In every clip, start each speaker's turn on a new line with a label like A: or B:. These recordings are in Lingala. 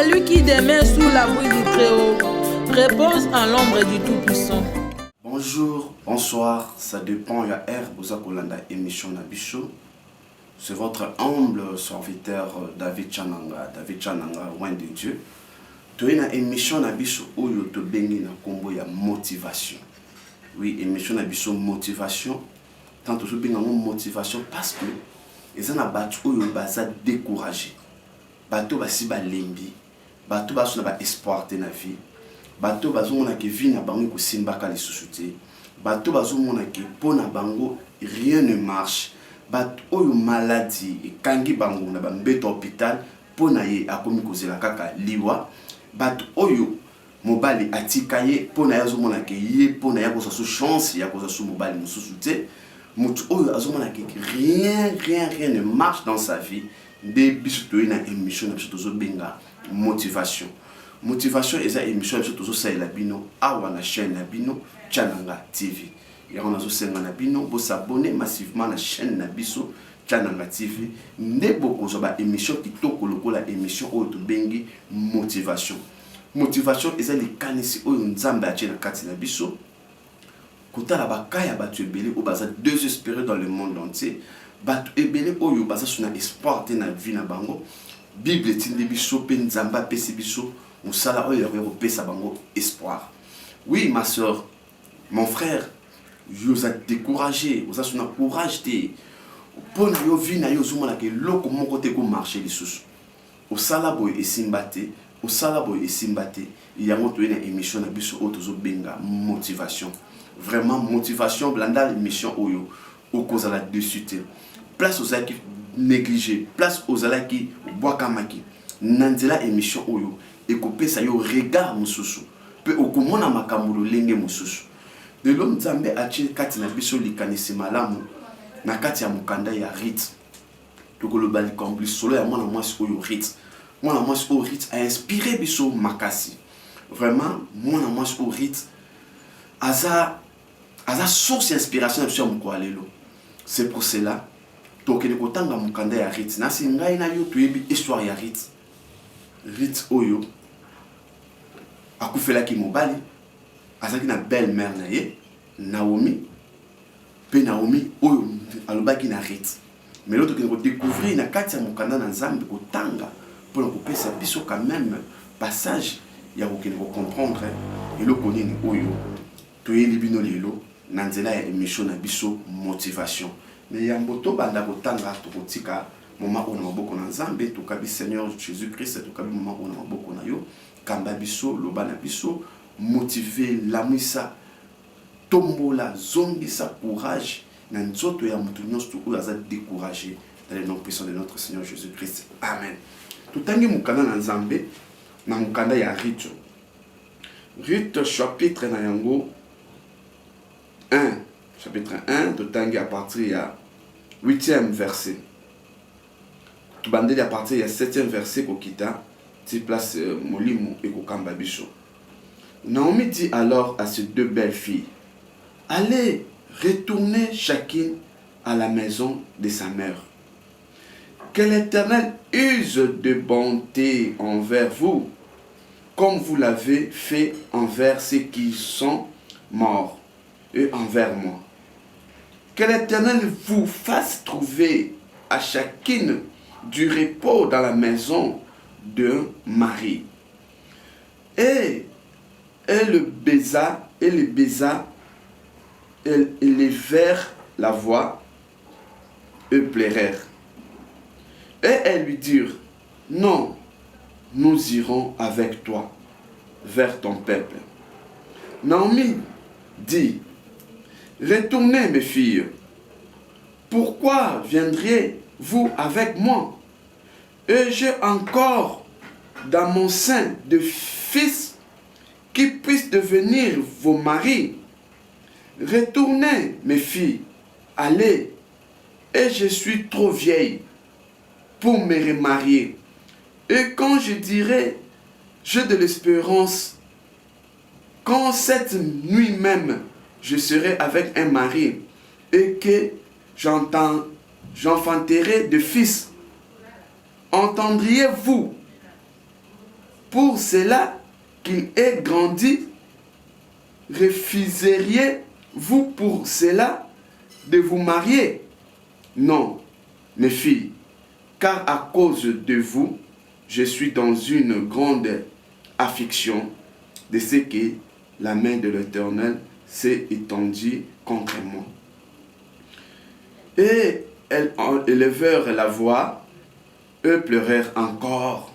A: Celui qui demeure sous l'abri du Très-Haut repose en l'ombre du Tout-Puissant.
B: Bonjour, bonsoir, ça dépend. Il y a R, Boza Kolanda, émission Nabicho. C'est votre humble serviteur David Chananga, loin de Dieu. Tu es dans l'émission Nabicho où tu te baignes dans la motivation. Oui, émission Nabicho motivation. Tant que tu baignes dans motivation parce que les gens battu où ils sont découragés. Bateau va si balembi, bateau va sur la espoir de la vie. Bateau va sur la vie na bango ko simba ka les sous-soutés. Bateau va sur la vie pour na bango rien ne marche. Bateau yo maladie et kangi bango na bambeto hôpital pour na ye akomi kozela kaka liwa. Bateau yo mobali atikaye pour na yazo mona ke ye pour na ya ko sa chance ya ko sa mobali sous-souté. Mutu oyo azomona ke rien ne marche dans sa vie. Des bisous na émission na biso benga motivation. Motivation est une émission biso tozo salela bino awa na chaîne na bino Chananga TV. Et on a zo senga na bino bo s'abonner massivement na chaîne na biso Chananga TV. Nde boko zo ba émission kitoko lokola émission oyo to bengi motivation. Motivation est les kanisi oyo nzambe atie na kati na biso. Kotala bakaya batu ebele o baza désespéré dans le monde entier. Batu ebele oyo baza suna espoir te na vie na bango. Bible tindi biso pe nzamba pesi biso musala oyo ya pesa bango espoir. Oui ma soeur, mon frère, vous êtes découragé, vous avez un courage te. Pour yo vie na yo zuma ke loko moko te ko marcher lisusu. Au sala boy esimbate, au sala boy esimbate, il y a moto une émission na biso otozo benga motivation. Vraiment motivation blanda l'émission oyo au cause la dessus. Place aux qui négligés, place aux ala qui boakamaki. Nandela émission oyo et coupé ça yo regard mususu. Pe okomona makambulo lenge mususu. De l'homme Nzambe achi kati na biso likanisi malamu na kati ya mukanda ya rit. Tokolo bali kombli solo ya mwana mwasi oyo rit. Mwana mwasi oyo rit a inspiré biso makasi. Vraiment mwana mwasi oyo rit aza source d'inspiration na biso ya mukwalelo. C'est pour cela que le kotanga mukanda ya rit na singai na yo tuyebi histoire ya rit oyo akufela ki mobali azaki na belle-mère na ye Naomi pe Naomi oyo alobaki na rit mais l'autre qui découvrir na kati ya mukanda na Nzambe kotanga pour ko pesa biso quand même passage ya ko comprendre et le konini oyo toyebi bino lelo na nzela ya émission na biso motivation. Mais il y a un boto banda kotanga tokotika moment on a maboko na Nzambe tokabi Seigneur Jésus-Christ tokabi moment on a maboko na yo kamba biso loba na biso motiver lamisa tombola zongisa courage na nzoto ya mutu nyonso oyo aza découragé dans le nom puissant de notre Seigneur Jésus-Christ. Amen. Tutangi mukanda na Nzambe na mukanda ya Rite. Rite chapitre na yango 1. Chapitre 1, Totangi à partir du 8e verset. Tubandeli à partir du 7e verset Kokita, ti place Molimu et Kokamba Bicho. Naomi dit alors à ses deux belles filles, allez, retournez chacune à la maison de sa mère. Que l'Éternel use de bonté envers vous, comme vous l'avez fait envers ceux qui sont morts et envers moi. Que l'Éternel vous fasse trouver à chacune du repos dans la maison d'un mari. Et elle le baisa, et levèrent la voix, et pleurèrent. Et elles lui dirent, non, nous irons avec toi vers ton peuple. Naomi dit, retournez mes filles, pourquoi viendriez-vous avec moi? Et j'ai encore dans mon sein de fils qui puissent devenir vos maris. Retournez mes filles, allez, et je suis trop vieille pour me remarier. Et quand je dirai, j'ai de l'espérance, quand cette nuit même, je serai avec un mari et que j'enfanterai de fils, entendriez-vous pour cela qu'il ait grandi, refuseriez-vous pour cela de vous marier? Non, mes filles, car à cause de vous, je suis dans une grande affliction de ce que la main de l'Éternel s'est étendue contre moi. Et elles élevèrent la voix, eux pleurèrent encore.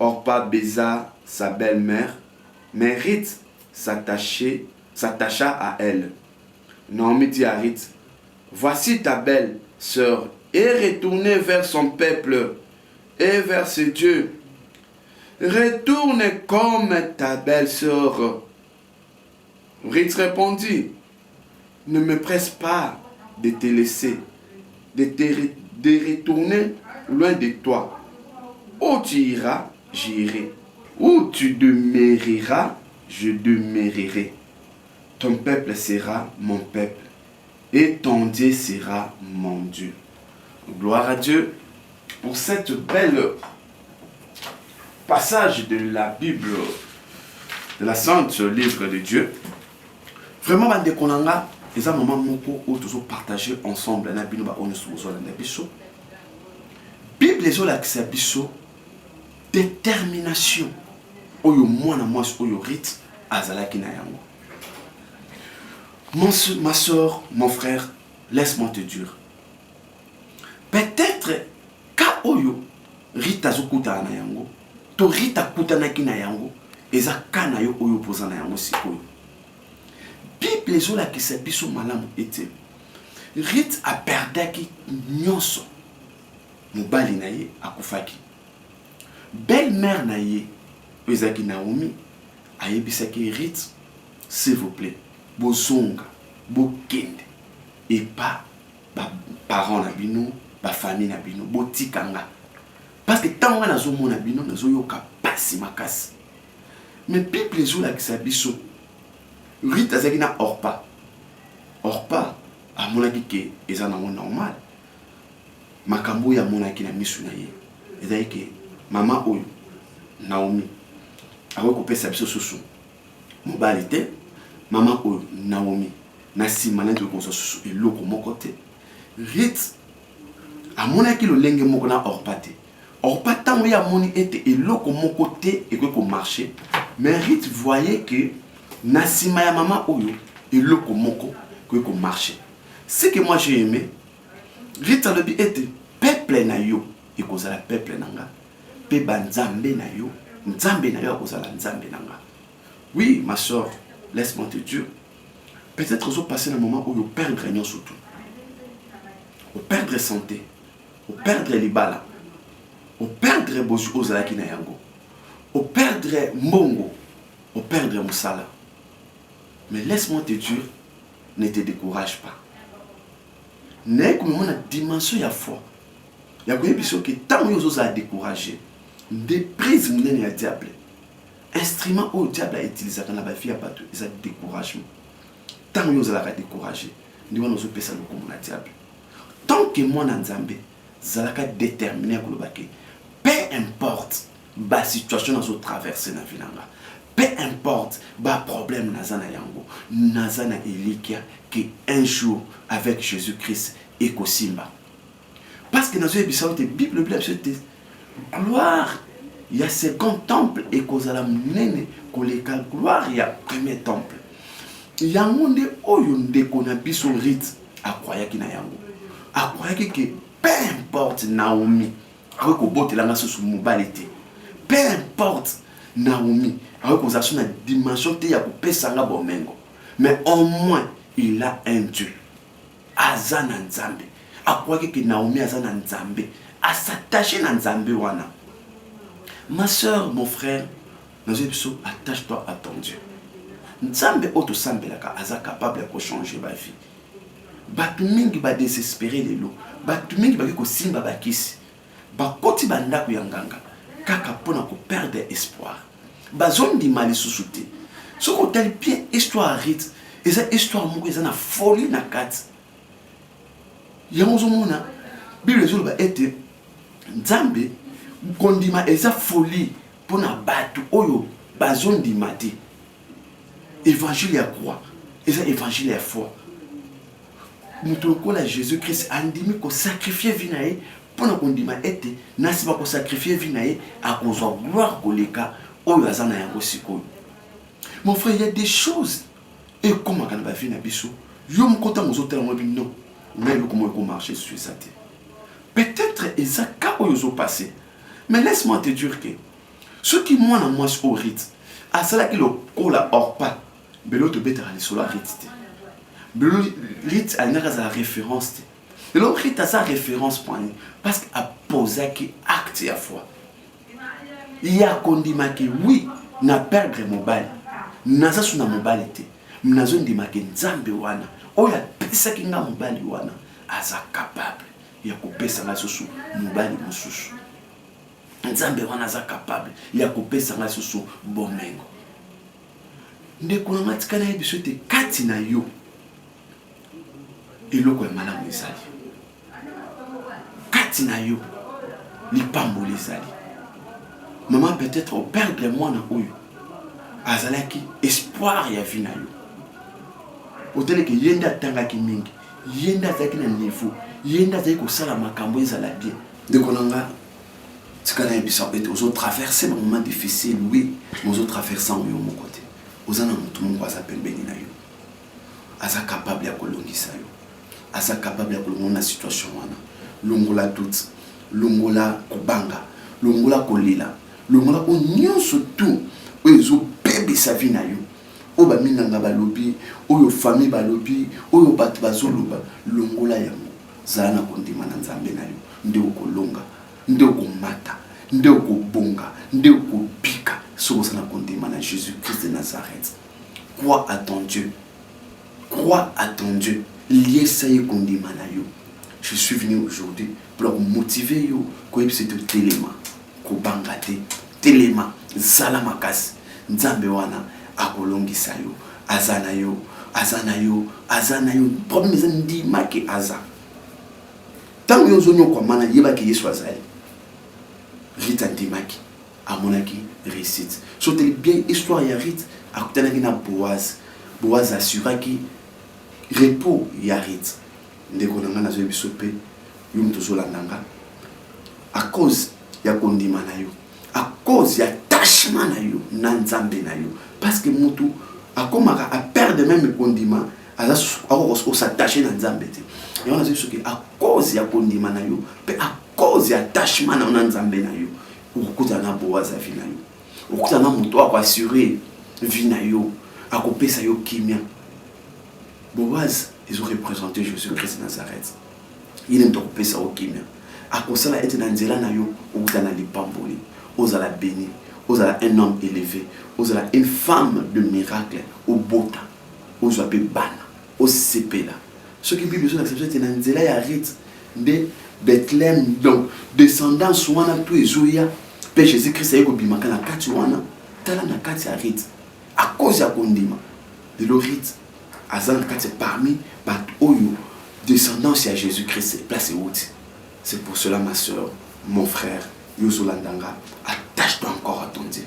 B: Orpa baisa sa belle-mère, mais Ruth s'attacha à elle. Naomi dit à Ruth, voici ta belle-sœur, et retournez vers son peuple et vers ce Dieu. Retourne comme ta belle-sœur. Ruth répondit, ne me presse pas de te laisser, de retourner loin de toi. Où tu iras, j'irai. Où tu demeureras, je demeurerai. Ton peuple sera mon peuple et ton Dieu sera mon Dieu. Gloire à Dieu pour cette belle passage de la Bible, de la Sainte Livre de Dieu. Vraiment, bande konanga, les moments moko où tous partager ensemble na bino ba onesu ozola na biso. Bible ezola kisa biso détermination oyo mwana mwasi oyo Ruth azalaki na yango. Ma soeur, mon frère, laisse-moi te dire. Peut-être ka oyo Ruth azokuta na yango, to Ruth akutanaki na yango, eza kana yo oyo poza na yango sikoyo. Bible ezola kisa biso malamu ete Ruth aperdaki nyonso mobali na ye akufaki. Belle-mère na ye ezaki Naomi ayebisaki Ruth, s'il vous plaît, bozonga bokende et pas parents na bino, ba famille na bino, botikanga. Parce que tant on a zomona bino nazoyoka pasi makasi. Mais Bible ezola kisa biso Ruth azaki na Orpa. Orpa amonaki ke eza nango normal. Makambo ya monaki na misu na ye. Ezali ke mama oyo Naomi akopesa biso susu. Mobali te, mama oyo Naomi na sima na ndeko susu eloko moko te. Ruth amonaki lolenge moko na Orpa te. Orpa tango ya moni ete eloko moko te ekoko marcher. Mais Ruth voyait que na sima ya mama oyo eloko moko ekoko marcher. Ce que moi j'ai aimé, Ruth alobi ete peuple na yo ekozala peuple nanga. Pe banzambe na yo, nzambe na yo ekozala nzambe nanga. Oui, ma soeur, laisse-moi te dire. Peut-être que vous passez un moment où vous perdez rien surtout. Vous perdez santé, vous perdez libala, vous perdez bozu ozalaki na yango, vous perdez mbongo, vous perdez musala. Mais laisse-moi te dire, ne te décourage pas. N'est comme une dimension ya foi. Ya koye biso que tant yo oza décourager, des prises mnene ya diable. Instrument au diable a utilisé dans la vie à bateau, ils ont découragement. Tant que vous allez décourager, nous allons faire ça comme le diable. Tant que moi, Nzambe, vous allez déterminer à vous peu importe la situation que vous traversez dans la vie, peu importe le problème que vous avez, que un jour, avec Jésus-Christ, et Simba. Parce que dans la Bible, gloire. Il y a second temple et qu'on a mené qu'on les gloire il y a premier temple. Il y a un monde où qu'on a bis au rite à croire qu'il y a à croire que peu importe Naomi avec au bout de la nation sous mobilité, peu importe Naomi avec aux actions de dimension de pour pesanga bomengo, mais au moins il a un Dieu. Azana Nzambe à croire que Naomi azana Nzambe à s'attacher à Nzambe wana. Ma soeur, mon frère, attache-toi à ton Dieu. Nzambe oto sambelaka aza capable de changer ma vie. Batu mingi ba désespérer lelo. Batu mingi ba ko simba ba kisi. Ba koti banda ku yanganga. Kaka pona ko perdre espoir. Ba zone di mali susute. Soko tel bien histoire rite. Eza histoire moko eza na folie na kati. Yango mona Bible zolo ba ete Nzambe kondima eza folie pour na batu oyo bazon di mati évangile ya croix et ça évangile ya foi mutu kola Jésus Christ andimi ko sacrifier vie na ye pour na kondima ete nasi ba ko sacrifier vie na ye a kozwa gloire koleka oyo azana yango sikoyo. Mon frère, il y a des choses et comment on va faire na biso yo mkota mozotela mo bi non mais le comment il marcher sur ça. Peut-être et ça ka oyo zo passé. Mais laisse-moi te dire que ceux qui moi na moi au rite à cela qui le cola hors pas belo te better aller sur la rite. Belo rite a une référence. Le rite a sa référence point parce qu'à poser qui acte à foi. Il y a condima que oui na perdre mobile. Naza suna mobile te. Mnazo ndima ke nzambe wana. Oya pesa kinga mobile wana aza capable ya kopesa nga susu mobile mususu. Nzambe wana aza capable ya kopesa nga susu bomengo. Ndeko na matikana yebiso te kati na yo. Eloko ya malamu ezali. Kati na yo lipambo ezali. Maman peut-être au perdre mwana oyo azalaki espoir ya vie na yo. Otele ke yenda tangaki mingi, yenda zaki na niveau, yenda zaki ko sala makambo ezala bien. Ndeko nanga tikana yebisa ete ozo traverser un moment difficile, oui, mais ozo traverser yo mon côté. Ozana mutu mungu aza pembeni na yo. Aza capable ya kolongisa yo. Aza capable ya kolonga na situation wana. Longola doute, longola kobanga, longola kolila, longola ko nyonso tout ozo bébé sa vie na yo. Oba minanga balobi, oyo famille balobi, oyo batu bazoloba, longola yango. Zana kondima na nzambe na yo. Nde okolonga, nde okomata, nde okobonga, nde okopika. Sobo na kondima na Jésus-Christ de Nazareth. Crois à ton Dieu. Crois à ton Dieu. Lié ça y kondima na yo. Je suis venu aujourd'hui pour vous motiver yo ko episode téléma, ko bangate, téléma, zalamakasi, nzambe wana akolongisa yo, azana yo, azana yo, azana yo, problème eza ndima ke aza. Tant yo zonyo kwa mana yeba ke Yesu azali. Rite ndimaki, amonaki réussite. Sote bien histoire ya Rite, akutanaki na Boaz. Boaz assuraki repos ya Rite. Ndeko nanga na zo biso pe yo mto zolandanga. À cause ya kondima na yo, à cause ya attachement na yo na nzambe na yo, parce que mutu akomaka a perdre même kondima aza ako s'attacher na nzambe te. Et on a dit que à cause ya kondima na yo, pe à cause ya attachement na nzambe na yo, ukuta na Boaz vie na yo. Ukuta na mutu ako assurer vie na yo, akopesa yo kimia. Boaz ils ont représenté Jésus-Christ de Nazareth. Il est donc pesa au kimia. À cause là était dans nzela na yo, ukuta na lipamboli, ozala béni, ozala un homme élevé, ozala une femme de miracle, au bota, ozala pe bana, au sepela. Ce qui Bible sur l'acception était dans nzela ya Rite de Bethléem, donc descendance wana tout ezoya, pe Jésus-Christ ayeko bimaka na kati wana, tala na kati ya Rite. À cause ya kondima de lo Rite azan kati parmi bat oyo descendance ya Jésus-Christ place outi. C'est pour cela ma soeur, mon frère, Yozolandanga, attache-toi encore à ton Dieu.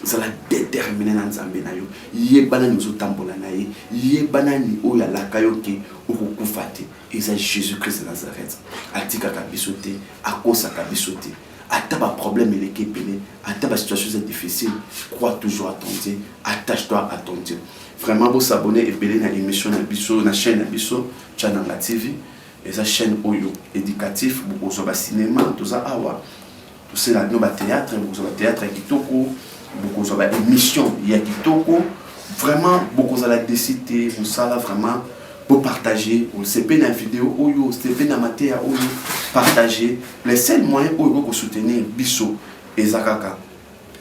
B: Ça la déterminer dans Nzambe na yo. Yebana ni ozotambola na ye, yebana ni oya la kayoke okukufate. Et ça Jésus-Christ de Nazareth. Atika kabisote, akosa kabisote. Ataba problème et les pelé, ataba situation difficile, crois toujours à ton Dieu, attache-toi à ton Dieu. Vraiment vous s'abonner et belé na émission na biso na chaîne na biso Chananga TV. Et sa chaîne oyo éducatif beaucoup sur cinéma tout ça awa tout c'est là no ba théâtre beaucoup sur théâtre kitoko beaucoup sur émission il y a kitoko vraiment beaucoup sur la décité vous ça là vraiment pour partager on se fait une vidéo oyo se fait na matéa oyo partager les seuls moyens oyo pour soutenir biso ezakaka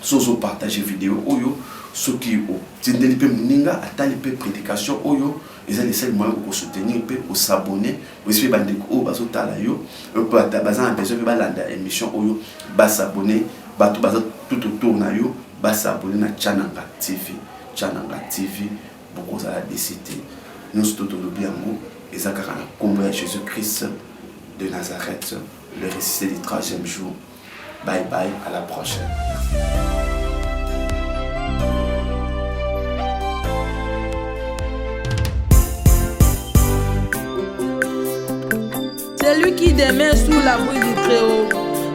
B: sozo partager vidéo oyo ce qui o tindeli pe muninga atali pe prédication oyo ils ont les seuls moyens pour soutenir pour s'abonner aussi bandeko o baso tala yo peut bazan besoin de balanda émission oyo ba s'abonner bato baza tout autour na yo ba s'abonner na Chananga TV beaucoup ça la décité nous tout le biango ezakaka na kombo ya Jésus-Christ de Nazareth le ressuscité du 3e jour. Bye bye, à la prochaine.
A: Celui qui demeure sous l'abri du Très-Haut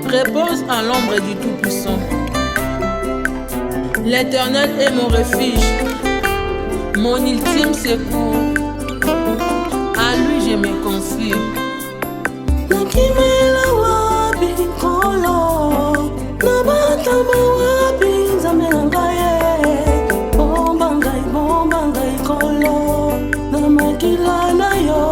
A: repose en l'ombre du Tout-Puissant. L'Éternel est mon refuge, mon ultime secours. À lui je me confie.
C: Nakimela wapi kolo, nabatama wapi nzambe na ngai, bomba ngai kolo, namakila na yo.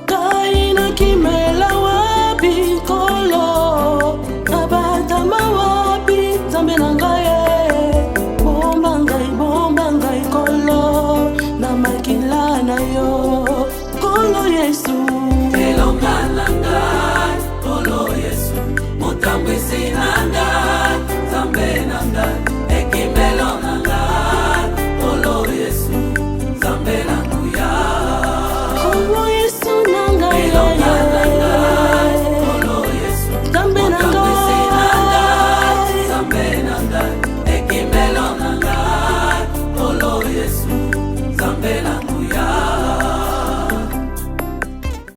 C: Kai nakimela wapi kolo, nabatama wapi nzambe na ngai, bomba ngai kolo, namakila na yo. Kolo Yesu
D: Elonga langa, Kolo Yesu, motambwisi na